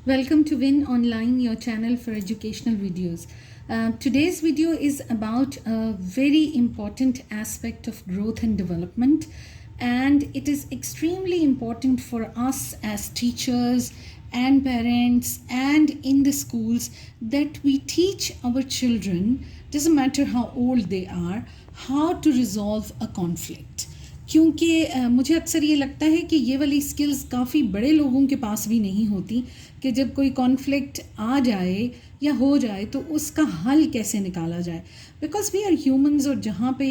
Welcome to Win Online, your channel for educational videos. Today's video is about a very important aspect of growth and development, and it is extremely important for us as teachers and parents and in the schools that we teach our children, doesn't matter how old they are, how to resolve a conflict. کیونکہ مجھے اکثر یہ لگتا ہے کہ یہ والی skills کافی بڑے لوگوں کے پاس بھی نہیں ہوتی کہ جب کوئی کانفلکٹ آ جائے یا ہو جائے تو اس کا حل کیسے نکالا جائے. بیکاز وی آر ہیومنز، اور جہاں پہ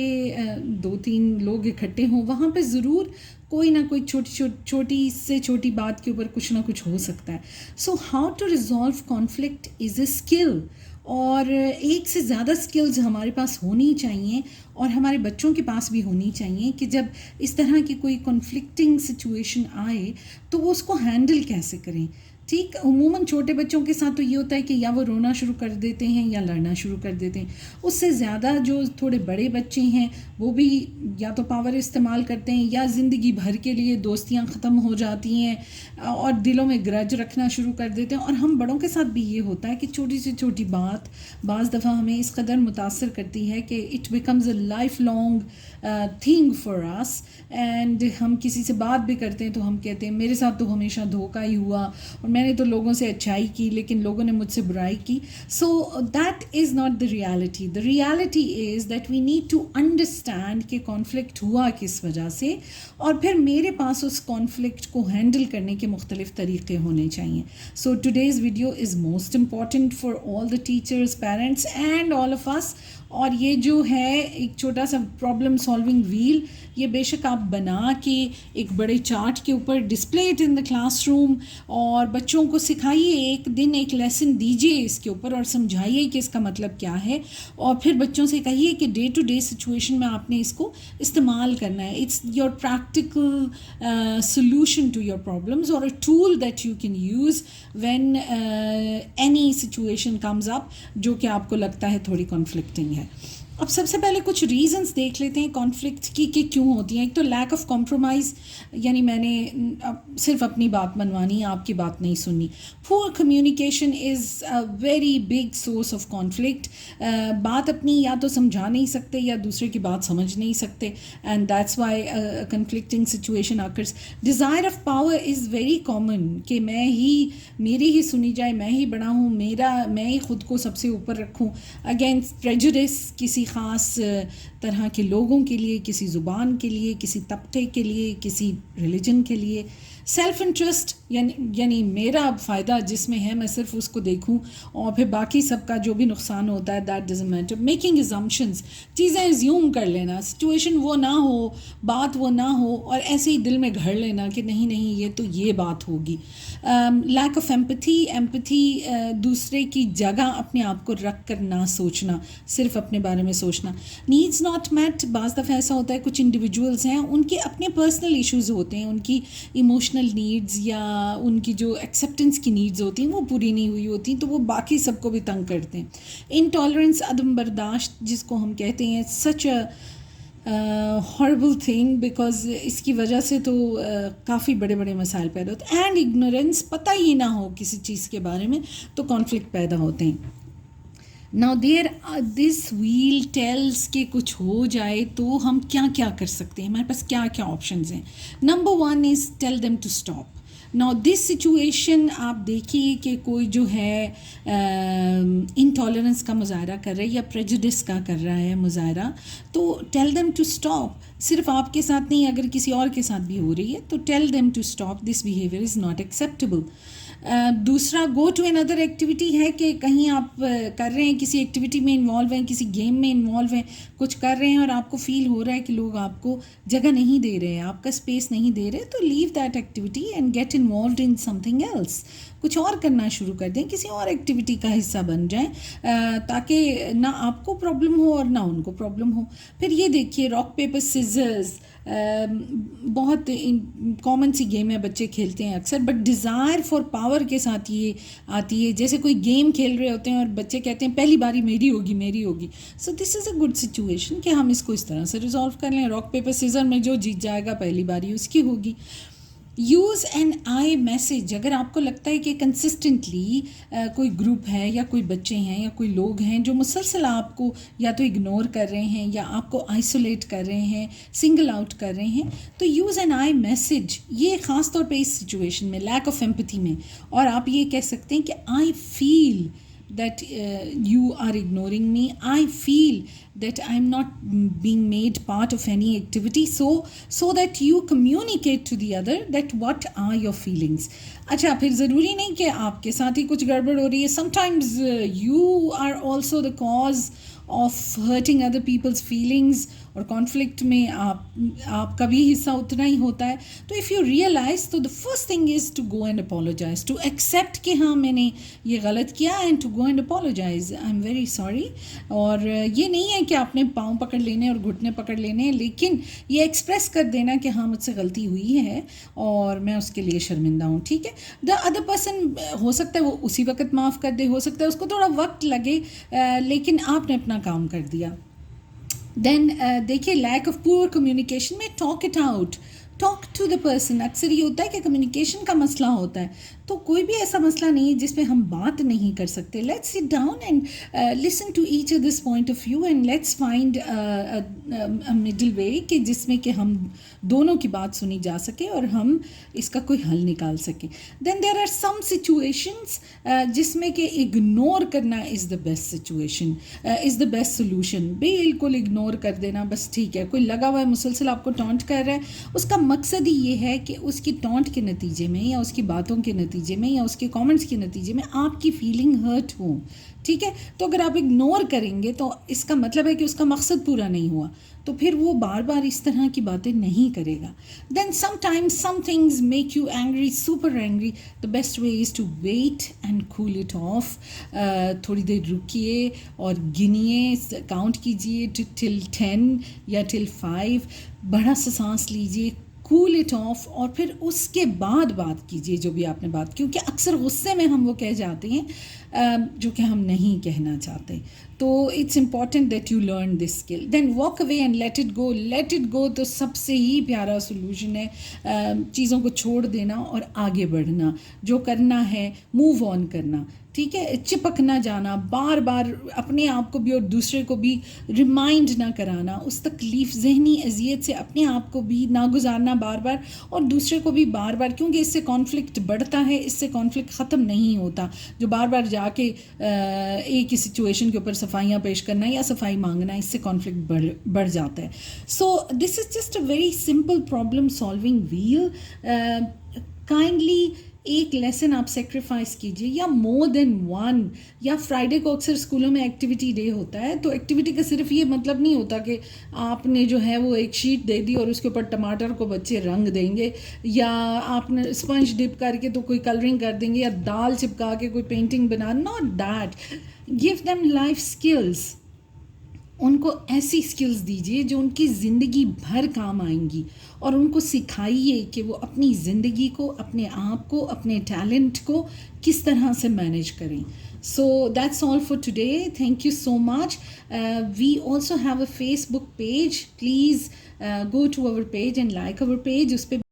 دو تین لوگ اکٹھے ہوں وہاں پہ ضرور کوئی نہ کوئی چھوٹی سے چھوٹی بات کے اوپر کچھ نہ کچھ ہو سکتا ہے. So how to resolve conflict is a skill, اور ایک سے زیادہ سکلز ہمارے پاس ہونی چاہیے اور ہمارے بچوں کے پاس بھی ہونی چاہیے کہ جب اس طرح کی کوئی کنفلکٹنگ سچویشن آئے تو وہ اس کو ہینڈل کیسے کریں. ٹھیک، عموماً چھوٹے بچوں کے ساتھ تو یہ ہوتا ہے کہ یا وہ رونا شروع کر دیتے ہیں یا لڑنا شروع کر دیتے ہیں. اس سے زیادہ جو تھوڑے بڑے بچے ہیں وہ بھی یا تو پاور استعمال کرتے ہیں یا زندگی بھر کے لیے دوستیاں ختم ہو جاتی ہیں اور دلوں میں گرج رکھنا شروع کر دیتے ہیں. اور ہم بڑوں کے ساتھ بھی یہ ہوتا ہے کہ چھوٹی سے چھوٹی بات بعض دفعہ ہمیں اس قدر متاثر کرتی ہے کہ it becomes a lifelong thing for us. And ہم کسی سے بات بھی کرتے ہیں تو ہم کہتے ہیں میرے ساتھ تو ہمیشہ دھوکہ ہی ہوا اور میں نے تو لوگوں سے اچھائی کی لیکن لوگوں نے مجھ سے برائی کی. So that is not the reality. The reality is that we need to understand کہ کانفلکٹ ہوا کس وجہ سے، اور پھر میرے پاس اس کانفلکٹ کو ہینڈل کرنے کے مختلف طریقے ہونے چاہئیں. So today's video is most important for all the teachers, parents and all of us. اور یہ جو ہے ایک چھوٹا سا پرابلم سالونگ ویل، یہ بے شک آپ بنا کے ایک بڑے چارٹ کے اوپر display it in the class room اور بچوں کو سکھائیے. ایک دن ایک لیسن دیجیے اس کے اوپر اور سمجھائیے کہ اس کا مطلب کیا ہے، اور پھر بچوں سے کہیے کہ ڈے ٹو ڈے سچویشن میں آپ نے اس کو استعمال کرنا ہے. It's your practical solution to your problems اور a tool that you can use when any situation comes up جو کہ آپ کو لگتا ہے تھوڑی کانفلکٹنگ ہے. اب سب سے پہلے کچھ ریزنس دیکھ لیتے ہیں کانفلکٹ کی کہ کیوں ہوتی ہیں. ایک تو لیک آف کمپرومائز، یعنی میں نے صرف اپنی بات منوانی، آپ کی بات نہیں سننی. پور communication is a very big source of conflict. بات اپنی یا تو سمجھا نہیں سکتے یا دوسرے کی بات سمجھ نہیں سکتے، and that's why conflicting situation آکرز. Desire of power is very common کہ میری ہی سنی جائے، میں ہی بڑا ہوں، میں ہی خود کو سب سے اوپر رکھوں، اگینسٹ پریجوڈس کسی خاص طرح کے لوگوں کے لیے، کسی زبان کے لیے، کسی طبقے کے لیے، کسی ریلیجن کے لیے. سیلف انٹرسٹ یعنی میرا فائدہ جس میں ہے میں صرف اس کو دیکھوں اور پھر باقی سب کا جو بھی نقصان ہوتا ہے that doesn't matter. Making assumptions, چیزیں ایزیوم کر لینا، سچویشن وہ نہ ہو، بات وہ نہ ہو، اور ایسے ہی دل میں گھڑ لینا کہ نہیں یہ تو یہ بات ہوگی. لیک آف ایمپتھی، دوسرے کی جگہ اپنے آپ کو رکھ کر نہ سوچنا، صرف اپنے بارے میں سوچنا. نیڈز ناٹ میٹ، بعض دفعہ ایسا ہوتا ہے کچھ انڈیویجولز ہیں ان کے اپنے پرسنل ایشوز ہوتے ہیں، ان کی ایموشنل نیڈز یا ان کی جو ایکسیپٹنس کی نیڈز ہوتی ہیں وہ پوری نہیں ہوئی ہوتی تو وہ باقی سب کو بھی تنگ کرتے ہیں. انٹالرنس، عدم برداشت جس کو ہم کہتے ہیں، سچ اے ہاربل تھنگ بیکاز اس کی وجہ سے تو کافی بڑے بڑے مسائل پیدا ہوتے ہیں. اینڈ اگنورینس، پتہ ہی نہ ہو کسی چیز کے بارے میں تو کانفلکٹ پیدا ہوتے ہیں. Now this wheel tells کہ کچھ ہو جائے تو ہم کیا کر سکتے ہیں، ہمارے پاس کیا آپشنز ہیں. Number 1 is tell them to stop. Now this situation آپ دیکھیے کہ کوئی جو ہے انٹالرنس کا مظاہرہ کر رہا ہے یا پریجوڈس کا کر رہا ہے مظاہرہ، تو tell them to stop. صرف آپ کے ساتھ نہیں، اگر کسی اور کے ساتھ بھی ہو رہی ہے تو tell them to stop. This behavior is not acceptable. دوسرا گو ٹو اندر ایکٹیویٹی ہے کہ کہیں آپ کر رہے ہیں، کسی ایکٹیویٹی میں انوالو ہیں، کسی گیم میں انوالو ہیں، کچھ کر رہے ہیں اور آپ کو فیل ہو رہا ہے کہ لوگ آپ کو جگہ نہیں دے رہے، آپ کا اسپیس نہیں دے رہے، تو leave that activity and get involved in something else. کچھ اور کرنا شروع کر دیں، کسی اور ایکٹیویٹی کا حصہ بن جائیں تاکہ نہ آپ کو پرابلم ہو اور نہ ان کو پرابلم ہو. پھر یہ دیکھیے راک پیپر سیزرز، بہت کامن سی گیم ہے، بچے کھیلتے ہیں اکثر، بٹ ڈیزائر فار پاور کے ساتھ یہ آتی ہے. جیسے کوئی گیم کھیل رہے ہوتے ہیں اور بچے کہتے ہیں پہلی باری میری ہوگی. سو this is a good situation کہ ہم اس کو اس طرح سے ریزالو کر لیں. راک پیپر سیزر میں جو جیت جائے گا پہلی باری اس کی ہوگی. یوز این آئی میسیج. اگر آپ کو لگتا ہے کہ کنسسٹنٹلی کوئی گروپ ہے یا کوئی بچے ہیں یا کوئی لوگ ہیں جو مسلسل آپ کو یا تو اگنور کر رہے ہیں یا آپ کو آئسولیٹ کر رہے ہیں, سنگل آؤٹ کر رہے ہیں, تو یوز این آئی میسیج. یہ خاص طور پہ اس سچویشن میں, لیک آف ایمپتھی میں, اور آپ یہ کہہ سکتے ہیں کہ آئی فیل that you are ignoring me. I feel that I'm not being made part of any activity, so that you communicate to the other that what are your feelings. اچھا, پھر ضروری نہیں کہ آپ کے ساتھ ہی کچھ گڑبڑ ہو رہی ہے. sometimes you are also the cause of hurting other people's feelings, اور کانفلکٹ میں آپ کا بھی حصہ اتنا ہی ہوتا ہے. تو اف یو ریئلائز, تو the first thing is to go and apologise, to accept کہ ہاں میں نے یہ غلط کیا, and to go and apologise, I am very sorry. اور یہ نہیں ہے کہ آپ نے پاؤں پکڑ لینے اور گھٹنے پکڑ لینے, لیکن یہ ایکسپریس کر دینا کہ ہاں مجھ سے غلطی ہوئی ہے اور میں اس کے لیے شرمندہ ہوں. ٹھیک ہے, دا ادر پرسن ہو سکتا ہے وہ اسی وقت معاف کر دے, ہو سکتا ہے اس کو تھوڑا وقت لگے, لیکن آپ نے اپنا کام کر دیا. دین دیکھیے, لیک آف پور کمیونیکیشن میں talk it out, talk to the person. اکثر یہ ہوتا ہے کہ کمیونیکیشن کا مسئلہ ہوتا ہے, تو کوئی بھی ایسا مسئلہ نہیں ہے جس پہ ہم بات نہیں کر سکتے. Let's sit down and listen to each others point of view, and let's find middle way کہ جس میں کہ ہم دونوں کی بات سنی جا سکے اور ہم اس کا کوئی حل نکال سکیں. دین دیر آر سم سچویشنس جس میں کہ اگنور کرنا is the best situation, is the best solution. بالکل اگنور کر دینا, بس ٹھیک ہے, کوئی لگا ہوا ہے مسلسل آپ کو ٹانٹ کر رہا ہے, اس کا مقصد ہی یہ ہے کہ اس کی ٹانٹ کے نتیجے میں یا اس کی باتوں کے نتیجے میں یا اس کے کامنٹس کے نتیجے میں آپ کی فیلنگ ہرٹ ہوں. ٹھیک ہے, تو اگر آپ اگنور کریں گے تو اس کا مطلب ہے کہ اس کا مقصد پورا نہیں ہوا, تو پھر وہ بار بار اس طرح کی باتیں نہیں کرے گا. Then sometimes some things make you angry, super angry. The best way is to wait and cool it off. تھوڑی دیر رکیے اور گنیے, کاؤنٹ کیجیے ٹل 10 یا ٹل 5, بڑا سا سانس لیجیے, کول اٹ آف, اور پھر اس کے بعد بات کیجیے جو بھی آپ نے بات, کیونکہ اکثر غصے میں ہم وہ کہہ جاتے ہیں جو کہ ہم نہیں کہنا چاہتے. تو it's important that you learn this skill. Then walk away and let it go. Let it go تو سب سے ہی پیارا سولوشن ہے. چیزوں کو چھوڑ دینا اور آگے بڑھنا, جو کرنا ہے موو آن کرنا. ٹھیک ہے, چپک نہ جانا, بار بار اپنے آپ کو بھی اور دوسرے کو بھی ریمائنڈ نہ کرانا, اس تکلیف ذہنی اذیت سے اپنے آپ کو بھی نہ گزارنا بار بار اور دوسرے کو بھی بار بار, کیونکہ اس سے کانفلکٹ بڑھتا ہے, اس سے کانفلکٹ ختم نہیں ہوتا. جو بار بار جا کے ایک ہی سچویشن کے اوپر صفائیاں پیش کرنا یا صفائی مانگنا, اس سے کانفلکٹ بڑھ جاتا ہے. So this is just a very simple problem solving well. Kindly ایک لیسن آپ سیکریفائس کیجیے, یا مور دین ون. یا فرائیڈے کو اکثر اسکولوں میں ایکٹیویٹی ڈے ہوتا ہے, تو ایکٹیویٹی کا صرف یہ مطلب نہیں ہوتا کہ آپ نے جو ہے وہ ایک شیٹ دے دی اور اس کے اوپر ٹماٹر کو بچے رنگ دیں گے, یا آپ نے اسپنج ڈپ کر کے تو کوئی کلرنگ کر دیں گے, یا دال چپکا کے کوئی پینٹنگ بنا. Not that. Give them life skills. ان کو ایسی اسکلز دیجیے جو ان کی زندگی بھر کام آئیں گی, اور ان کو سکھائیے کہ وہ اپنی زندگی کو, اپنے آپ کو, اپنے ٹیلنٹ کو کس طرح سے مینیج کریں. So that's all for today. Thank you so much. We also have a Facebook page. Please go to our page and like our page. اس پہ